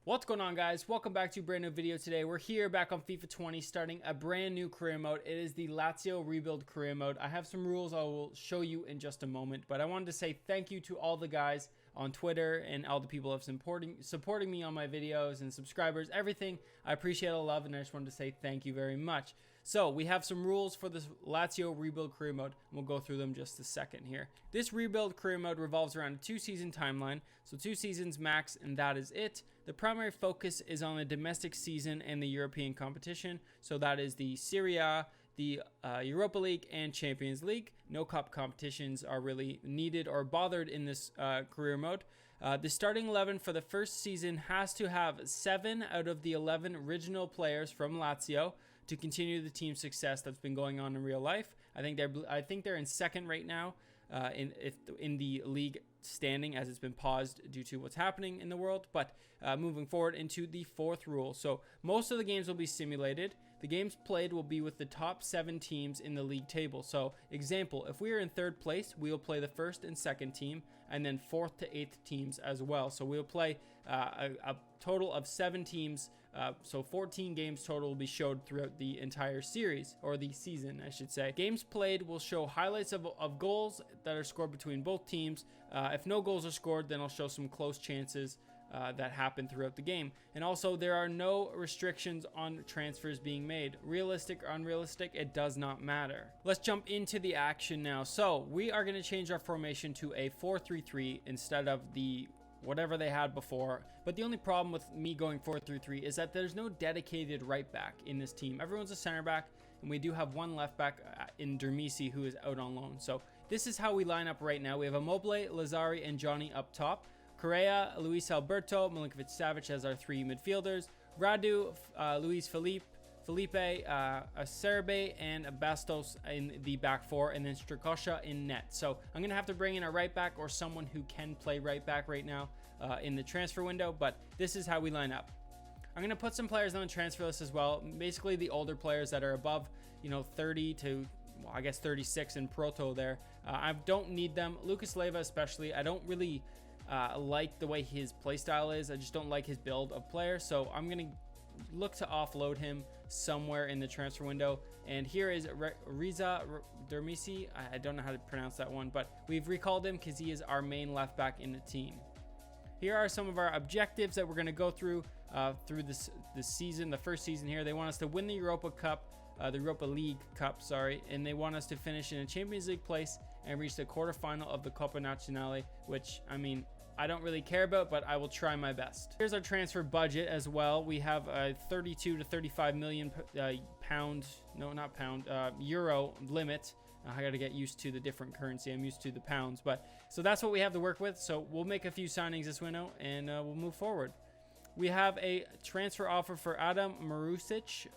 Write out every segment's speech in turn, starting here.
What's going on, guys? Welcome back to a brand new video today. We're here back on FIFA 20 starting a brand new career mode. It is the Lazio Rebuild career mode. I have some rules I will show you in just a moment, but I wanted to say thank you to all the guys on Twitter and all the people who have supporting me on my videos and subscribers, everything. I appreciate all the love, and I just wanted to say thank you very much. So we have some rules for this Lazio Rebuild career mode, and we'll go through them just a second here. This Rebuild career mode revolves around a 2-season timeline, so 2 seasons max, and that is it. The primary focus is on the domestic season and the European competition, so that is the Serie A, the Europa League, and Champions League. No cup competitions are really needed or bothered in this career mode. The starting 11 for the first season has to have 7 out of the 11 original players from Lazio to continue the team's success that's been going on in real life. I think they're in second right now in the league standing, as it's been paused due to what's happening in the world. But moving forward into the fourth rule, so most of the games will be simulated. The games played will be with the top 7 teams in the league table. So example, if we are in third place, we will play the first and second team, and then 4th to 8th teams as well. So we'll play a total of 7 teams, so 14 games total will be showed throughout the entire series, or the season I should say. Games played will show highlights of goals that are scored between both teams. If no goals are scored, then I'll show some close chances that happen throughout the game. And also, there are no restrictions on transfers being made. Realistic or unrealistic, it does not matter. Let's jump into the action now. So we are going to change our formation to a 4-3-3 instead of the whatever they had before. But the only problem with me going 4-3-3 is that there's no dedicated right back in this team. Everyone's a center back, and we do have one left back in Dermisi, who is out on loan. So this is how we line up right now. We have Immobile, Lazzari, and Johnny up top. Correa, Luis Alberto, Milinkovic-Savic as our 3 midfielders. Radu, Luis Felipe, Acerbe, and Bastos in the back 4, and then Strakosha in net. So I'm going to have to bring in a right back or someone who can play right back right now in the transfer window, but this is how we line up. I'm going to put some players on the transfer list as well, basically the older players that are above, 30 to, well, I guess 36 in Proto there. I don't need them. Lucas Leiva especially, I don't really like the way his playstyle is. I just don't like his build of player, so I'm going to look to offload him somewhere in the transfer window. And here is Riza Dermisi. I don't know how to pronounce that one, but we've recalled him because he is our main left back in the team. Here are some of our objectives that we're going to go through this season, the first season here. They want us to win the Europa League Cup, and they want us to finish in a Champions League place and reach the quarterfinal of the Coppa Nazionale, which, I mean, I don't really care about, but I will try my best. Here's our transfer budget as well. We have a 32 to 35 million euro limit. I got to get used to the different currency. I'm used to the pounds, but so that's what we have to work with. So we'll make a few signings this window, and we'll move forward. We have a transfer offer for Adam Marusic.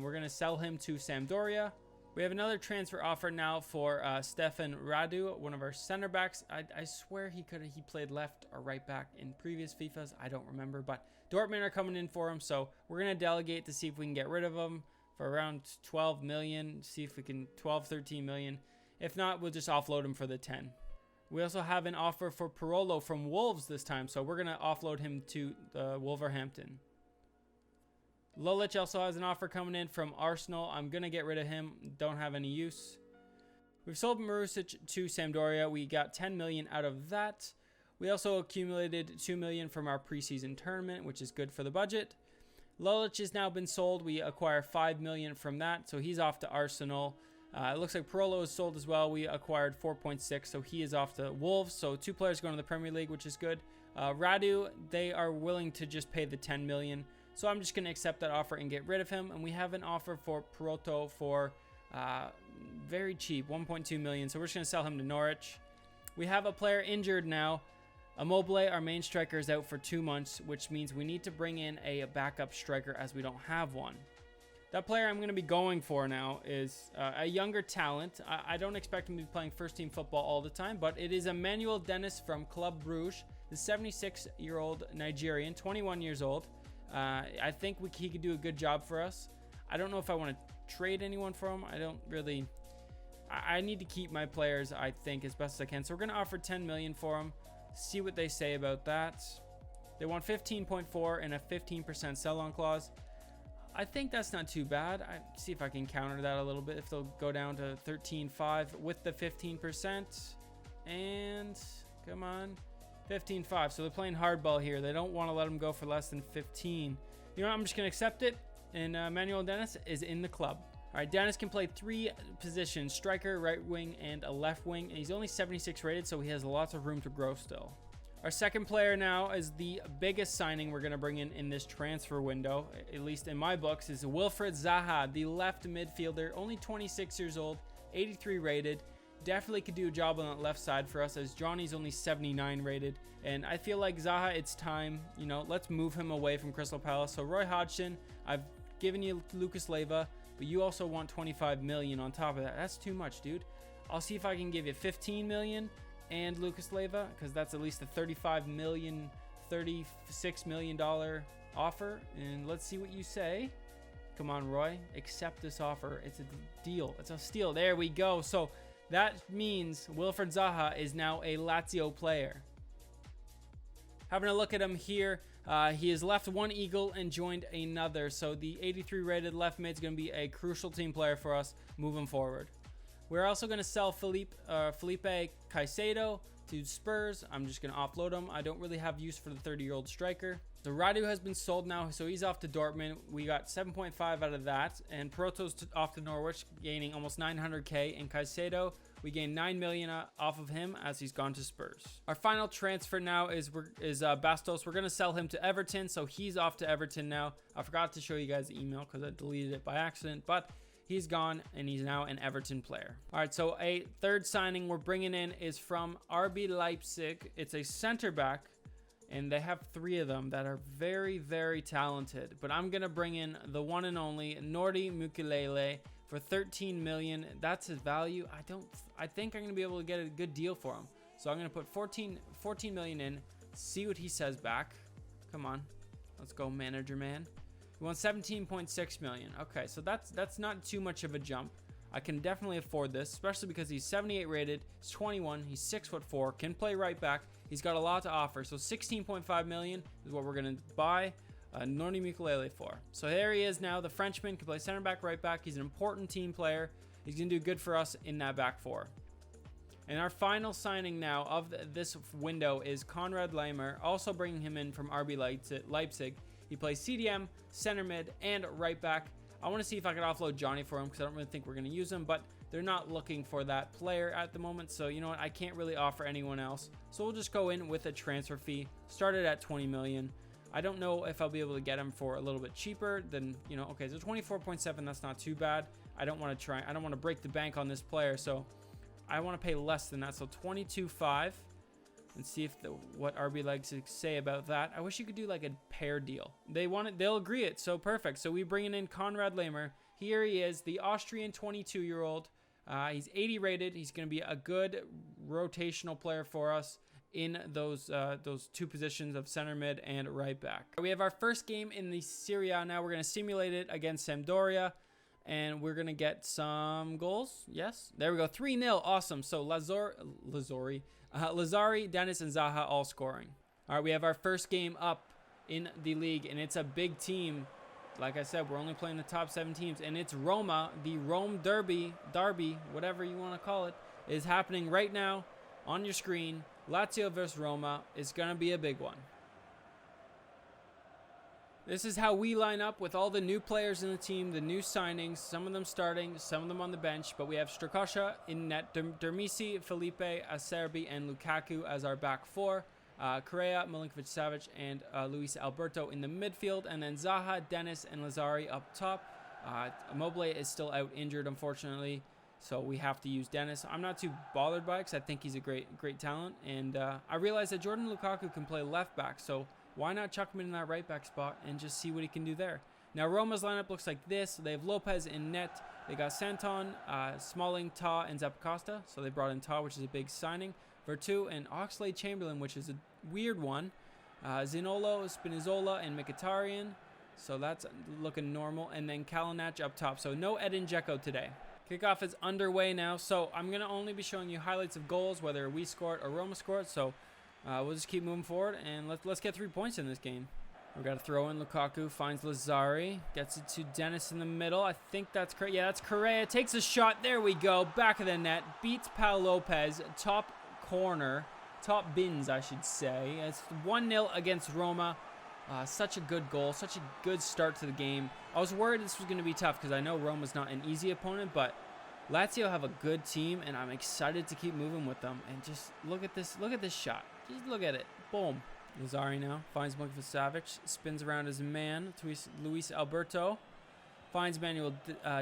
We're going to sell him to Sampdoria. We have another transfer offer now for Stefan Radu, one of our center backs. I swear he played left or right back in previous FIFAs. I don't remember, but Dortmund are coming in for him, so we're going to delegate to see if we can get rid of him for around 12 million, see if we can 13 million. If not, we'll just offload him for the 10. We also have an offer for Parolo from Wolves this time, so we're going to offload him to Wolverhampton. Lolic also has an offer coming in from Arsenal. I'm going to get rid of him. Don't have any use. We've sold Marusic to Sampdoria. We got 10 million out of that. We also accumulated 2 million from our preseason tournament, which is good for the budget. Lolic has now been sold. We acquire 5 million from that, so he's off to Arsenal. It looks like Parolo is sold as well. We acquired 4.6, so he is off to Wolves. So 2 players going to the Premier League, which is good. Radu, they are willing to just pay the 10 million. So I'm just going to accept that offer and get rid of him. And we have an offer for Proto for very cheap, 1.2 million. So we're just going to sell him to Norwich. We have a player injured now. Immobile, our main striker, is out for 2 months, which means we need to bring in a backup striker as we don't have one. That player I'm going to be going for now is a younger talent. I don't expect him to be playing first-team football all the time, but it is Emmanuel Dennis from Club Bruges, the 76-year-old Nigerian, 21 years old. I think he could do a good job for us. I don't know if I want to trade anyone for him. I need to keep my players, I think, as best as I can. So we're going to offer 10 million for him. See what they say about that. They want 15.4 and a 15% sell-on clause. I think that's not too bad. I see if I can counter that a little bit. If they'll go down to 13.5 with the 15%, and come on, 15.5. So they're playing hardball here. They don't want to let them go for less than 15. You know what? I'm just gonna accept it. And Manuel Dennis is in the club. All right, Dennis can play 3 positions: striker, right wing, and a left wing. And he's only 76 rated, so he has lots of room to grow still. Our second player now is the biggest signing we're going to bring in this transfer window, at least in my books, is Wilfried Zaha, the left midfielder, only 26 years old, 83 rated. Definitely could do a job on that left side for us, as Johnny's only 79 rated. And I feel like Zaha, it's time, you know, let's move him away from Crystal Palace. So Roy Hodgson, I've given you Lucas Leiva, but you also want 25 million on top of that. That's too much, dude. I'll see if I can give you 15 million and Lucas Leiva, because that's at least a 35 million, $36 million offer. And let's see what you say. Come on, Roy, accept this offer. It's a deal. It's a steal. There we go. So that means Wilfried Zaha is now a Lazio player. Having a look at him here, he has left one Eagle and joined another. So the 83 rated left mid is going to be a crucial team player for us moving forward. We're also going to sell Felipe Caicedo to Spurs. I'm just going to offload him. I don't really have use for the 30-year-old striker. So Radu has been sold now, so he's off to Dortmund. We got 7.5 out of that. And Proto's off to Norwich, gaining almost 900k. And Caicedo, we gained 9 million off of him as he's gone to Spurs. Our final transfer now is Bastos. We're going to sell him to Everton, so he's off to Everton now. I forgot to show you guys the email because I deleted it by accident, but he's gone, and he's now an Everton player. All right, so a third signing we're bringing in is from RB Leipzig. It's a center back, and they have 3 of them that are very, very talented. But I'm going to bring in the one and only Nordi Mukiele for 13 million. That's his value. I think I'm going to be able to get a good deal for him. So I'm going to put 14 million in, see what he says back. Come on. Let's go, manager man. We want 17.6 million. Okay, so that's not too much of a jump. I can definitely afford this, especially because he's 78 rated, he's 21, he's 6'4", can play right back. He's got a lot to offer. So 16.5 million is what we're going to buy Nordi Mukiele for. So there he is now. The Frenchman can play center back, right back. He's an important team player. He's going to do good for us in that back 4. And our final signing now of this window is Konrad Laimer, also bringing him in from RB Leipzig. He plays CDM, center mid, and right back. I want to see if I can offload Johnny for him because I don't really think we're going to use him, but they're not looking for that player at the moment. So you know what? I can't really offer anyone else. So we'll just go in with a transfer fee. Started at 20 million. I don't know if I'll be able to get him for a little bit cheaper than, you know, okay, so 24.7, that's not too bad. I don't want to break the bank on this player, so I want to pay less than that. So 22.5. And see if what RB Leipzig say about that. I wish you could do like a pair deal. They'll agree it. So perfect. So we bring in Konrad Laimer. Here he is, the Austrian 22-year-old. He's 80 rated. He's going to be a good rotational player for us in those 2 positions of center mid and right back. We have our first game in the Serie A now. We're going to simulate it against Sampdoria. And we're going to get some goals. Yes. There we go. 3-0. Awesome. So Lazari, Dennis, and Zaha all scoring. All right, we have our first game up in the league, and it's a big team. Like I said, we're only playing the top 7 teams, and it's Roma. The Rome Derby, whatever you want to call it, is happening right now on your screen. Lazio versus Roma is going to be a big one. This is how we line up with all the new players in the team, the new signings, some of them starting, some of them on the bench, but we have Strakosha in net, Dermisi, Felipe, Acerbi, and Lukaku as our back 4, Correa, Milinkovic-Savic, and Luis Alberto in the midfield, and then Zaha, Dennis, and Lazari up top. Immobile is still out injured, unfortunately, so we have to use Dennis. I'm not too bothered by it because I think he's a great talent, and I realize that Jordan Lukaku can play left back, so why not chuck him in that right back spot and just see what he can do there? Now, Roma's lineup looks like this. They have Lopez in net. They got Santon, Smalling, Ta, and Zappacosta. So they brought in Ta, which is a big signing. Vertu and Oxlade-Chamberlain, which is a weird one. Zinolo, Spinazzola, and Mkhitaryan. So that's looking normal. And then Kalinic up top. So no Edin Dzeko today. Kickoff is underway now. So I'm going to only be showing you highlights of goals, whether we scored or Roma scored. So we'll just keep moving forward, and let's get 3 points in this game. We got to throw in. Lukaku finds Lazari, gets it to Dennis in the middle. I think that's Correa. Yeah, that's Correa. Takes a shot. There we go. Back of the net. Beats Pau Lopez. Top corner. Top bins, I should say. It's 1-0 against Roma. Such a good goal. Such a good start to the game. I was worried this was going to be tough because I know Roma's not an easy opponent, but Lazio have a good team, and I'm excited to keep moving with them. And just look at this. Look at this shot. Just look at it. Boom. Lazari now finds Savic, spins around his man to Luis Alberto, finds Manuel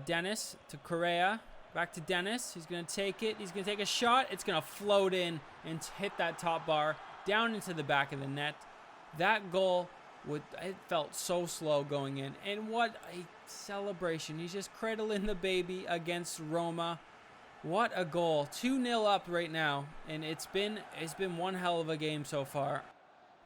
Dennis to Correa, back to Dennis. He's going to take it. He's going to take a shot. It's going to float in and hit that top bar down into the back of the net. That goal, it felt so slow going in, and what a celebration. He's just cradling the baby against Roma. What a goal. 2-0 up right now, and it's been one hell of a game so far.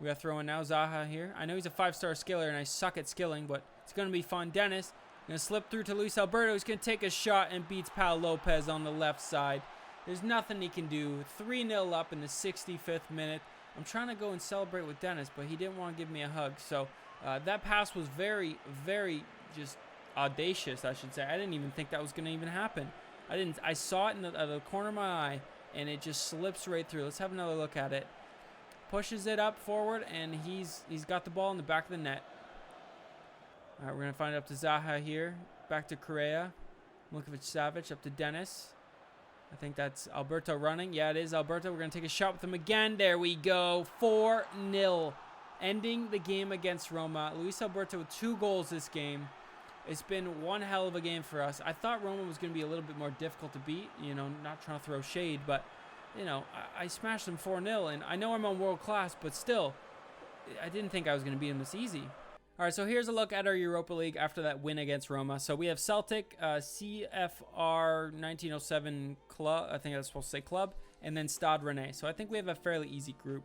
We got to throw in now Zaha here. I know he's a 5-star skiller, and I suck at skilling, but it's going to be fun. Dennis going to slip through to Luis Alberto. He's going to take a shot and beats Pau Lopez on the left side. There's nothing he can do. 3-0 up in the 65th minute. I'm trying to go and celebrate with Dennis, but he didn't want to give me a hug. So that pass was very, very just audacious, I should say. I didn't even think that was going to even happen. I saw it in the corner of my eye, and it just slips right through. Let's have another look at it. Pushes it up forward, and he's got the ball in the back of the net. All right, we're going to find it up to Zaha here. Back to Correa. Savic up to Dennis. I think that's Alberto running. Yeah, it is Alberto. We're going to take a shot with him again. There we go. 4-0. Ending the game against Roma. Luis Alberto with 2 goals this game. It's been one hell of a game for us. I thought Roma was going to be a little bit more difficult to beat. You know, not trying to throw shade, but you know, I smashed them 4-0, and I know I'm on world class, but still, I didn't think I was going to beat them this easy. All right, so here's a look at our Europa League after that win against Roma. So we have Celtic, CFR 1907 club, I think that's supposed to say club, and then Stade Rennais. So I think we have a fairly easy group.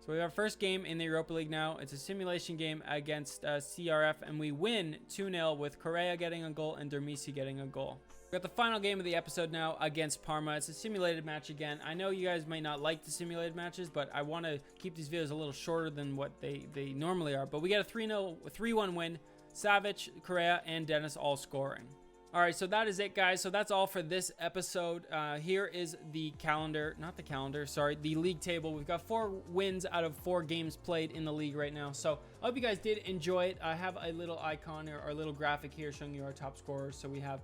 So we have our first game in the Europa League now. It's a simulation game against CRF, and we win 2-0 with Correa getting a goal and Dermisi getting a goal. We got the final game of the episode now against Parma. It's a simulated match again. I know you guys might not like the simulated matches, but I want to keep these videos a little shorter than what they normally are. But we got a 3-1 win. Savic, Correa, and Dennis all scoring. All right, so that is it, guys. So that's all for this episode. Here is the the league table. We've got 4 wins out of 4 games played in the league right now. So I hope you guys did enjoy it. I have a little icon or a little graphic here showing you our top scorers. So we have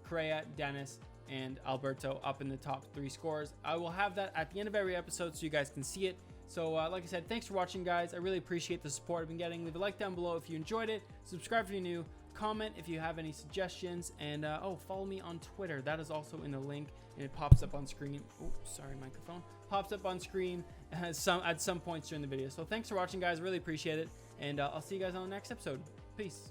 Correa, Dennis, and Alberto up in the top 3 scorers. I will have that at the end of every episode so you guys can see it. So like I said, thanks for watching, guys. I really appreciate the support I've been getting. Leave a like down below if you enjoyed it. Subscribe if you're new. Comment if you have any suggestions, and follow me on Twitter. That is also in the link, and it pops up on screen. Oh, sorry, microphone. Pops up on screen at some points during the video. So thanks for watching, guys. Really appreciate it, and I'll see you guys on the next episode. Peace.